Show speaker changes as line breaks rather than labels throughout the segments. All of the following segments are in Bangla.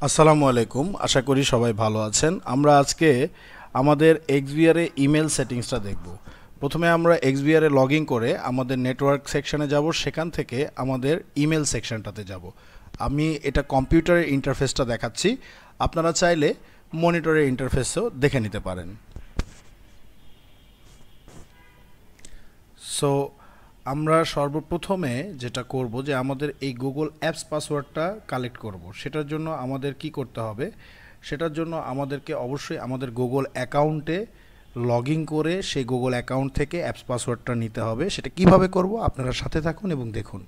আসসালামু আলাইকুম, আশা করি সবাই ভালো আছেন। আমরা আজকে আমাদের এক্সবিআরে ইমেল সেটিংসটা দেখব। প্রথমে আমরা এক্সবিআরে লগ ইন করে আমাদের নেটওয়ার্ক সেকশনে যাব, সেখান থেকে আমাদের ইমেল সেকশনটাতে যাব। আমি এটা কম্পিউটারের ইন্টারফেসটা দেখাচ্ছি, আপনারা চাইলে মনিটরের ইন্টারফেসও দেখে নিতে পারেন। সো আমরা সর্বপ্রথমে যেটা করব যে আমাদের এই গুগল অ্যাপস পাসওয়ার্ডটা কালেক্ট করব। সেটার জন্য আমাদের কি করতে হবে, সেটার জন্য আমাদেরকে অবশ্যই আমাদের গুগল অ্যাকাউন্টে লগ ইন করে সেই গুগল অ্যাকাউন্ট থেকে অ্যাপস পাসওয়ার্ডটা নিতে হবে। সেটা কিভাবে করব আপনারা সাথে থাকুন এবং দেখুন।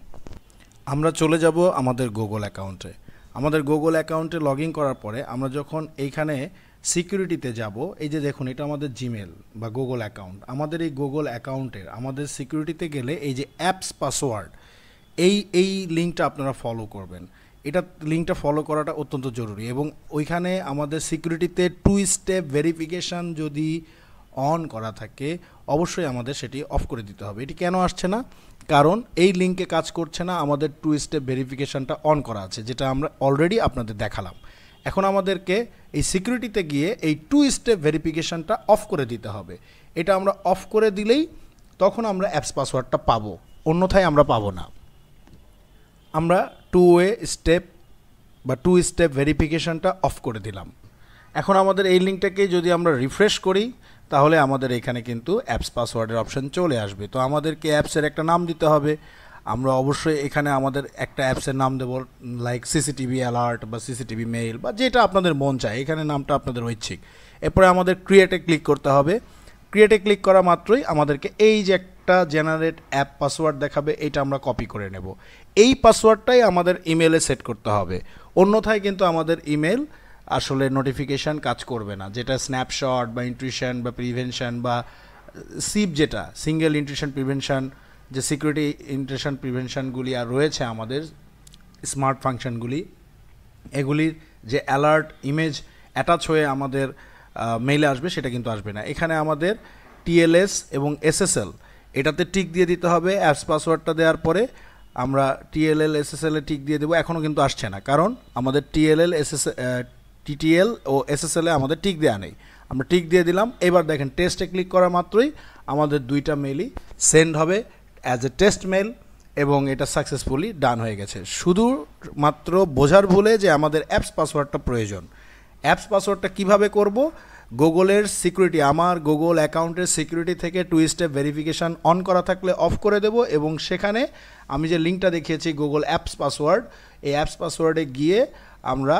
আমরা চলে যাব আমাদের গুগল অ্যাকাউন্টে। আমাদের গুগল অ্যাকাউন্টে লগ ইন করার পরে আমরা যখন এইখানে সিকিউরিটিতে যাব, এই যে দেখুন এটা আমাদের জিমেল বা গুগল অ্যাকাউন্ট। আমাদের এই গুগল অ্যাকাউন্টের আমাদের সিকিউরিটিতে গেলে এই যে অ্যাপস পাসওয়ার্ড, এই লিঙ্কটা আপনারা ফলো করবেন। এটা লিঙ্কটা ফলো করাটা অত্যন্ত জরুরি। এবং ওইখানে আমাদের সিকিউরিটিতে 2 স্টেপ ভেরিফিকেশান যদি অন করা থাকে, অবশ্যই আমাদের সেটি অফ করে দিতে হবে। এটি কেন আসছে না? কারণ এই লিঙ্কে কাজ করছে না, আমাদের 2 স্টেপ ভেরিফিকেশানটা অন করা আছে, যেটা আমরা অলরেডি আপনাদের দেখালাম। এখন আমাদেরকে এই সিকিউরিটিতে গিয়ে এই 2 স্টেপ ভেরিফিকেশানটা অফ করে দিতে হবে। এটা আমরা অফ করে দিলেই তখন আমরা অ্যাপস পাসওয়ার্ডটা পাবো, অন্যথায় আমরা পাবো না। আমরা 2 স্টেপ বা 2 স্টেপ ভেরিফিকেশানটা অফ করে দিলাম। এখন আমাদের এই লিঙ্কটাকে যদি আমরা রিফ্রেশ করি, তাহলে আমাদের এখানে কিন্তু অ্যাপস পাসওয়ার্ডের অপশান চলে আসবে। তো আমাদেরকে অ্যাপসের একটা নাম দিতে হবে। আমরা অবশ্যই এখানে আমাদের একটা অ্যাপসের নাম দেবো, লাইক সিসিটিভি অ্যালার্ট বা সিসিটিভি মেইল বা যেটা আপনাদের মন চায়, এখানে নামটা আপনাদের ঐচ্ছিক। এরপরে আমাদের ক্রিয়েটে ক্লিক করতে হবে। ক্রিয়েটে ক্লিক করা মাত্রই আমাদেরকে এই যে একটা জেনারেট অ্যাপ পাসওয়ার্ড দেখাবে, এটা আমরা কপি করে নেব। এই পাসওয়ার্ডটাই আমাদের ইমেলে সেট করতে হবে, অন্যথায় কিন্তু আমাদের ইমেল আসলে নোটিফিকেশান কাজ করবে না। যেটা স্ন্যাপশট বা ইন্ট্রুশন বা প্রিভেনশন বা সিপ, যেটা সিঙ্গেল ইন্ট্রুশন প্রিভেনশন, যে সিকিউরিটি ইন্ট্রুশন প্রিভেনশনগুলি আর রয়েছে আমাদের স্মার্ট ফাংশনগুলি, এগুলির যে অ্যালার্ট ইমেজ অ্যাটাচ হয়ে আমাদের মেইলে আসবে, সেটা কিন্তু আসবে না। এখানে আমাদের টিএলএস এবং এসএসএল এটাতে টিক দিয়ে দিতে হবে। অ্যাপস পাসওয়ার্ডটা দেওয়ার পরে আমরা টিএলএল এসএসএলে টিক দিয়ে দেবো। এখনও কিন্তু আসছে না, কারণ আমাদের টিটিএল ও এসএসএলে আমাদের টিক দেওয়া নেই। আমরা টিক দিয়ে দিলাম। এবার দেখেন টেস্টে ক্লিক করা মাত্রই আমাদের 2টা মেইলই সেন্ড হবে অ্যাজ এ টেস্ট মেল, এবং এটা সাকসেসফুলি ডান হয়ে গেছে। শুধুমাত্র বোঝার ভুলে যে আমাদের অ্যাপস পাসওয়ার্ডটা প্রয়োজন। অ্যাপস পাসওয়ার্ডটা কিভাবে করব? গুগলের সিকিউরিটি, আমার গুগল অ্যাকাউন্টের সিকিউরিটি থেকে 2 স্টেপ ভেরিফিকেশান অন করা থাকলে অফ করে দেব, এবং সেখানে আমি যে লিঙ্কটা দেখিয়েছি গুগল অ্যাপস পাসওয়ার্ড, এই অ্যাপস পাসওয়ার্ডে গিয়ে আমরা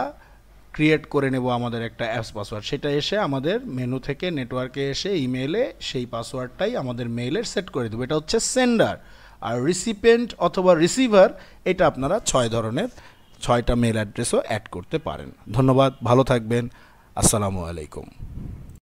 ক্রিয়েট করে নেব আমাদের একটা অ্যাপস পাসওয়ার্ড। সেটা এসে আমাদের মেনু থেকে নেটওয়ার্কে এসে ইমেইলে সেই পাসওয়ার্ডটাই আমাদের মেইলের সেট করে দেবো। এটা হচ্ছে সেন্ডার। আর রিসিপিয়েন্ট অথবা রিসিভার, এটা আপনারা 6টা মেইল অ্যাড্রেসও অ্যাড করতে পারেন। ধন্যবাদ, ভালো থাকবেন। আসসালামু আলাইকুম।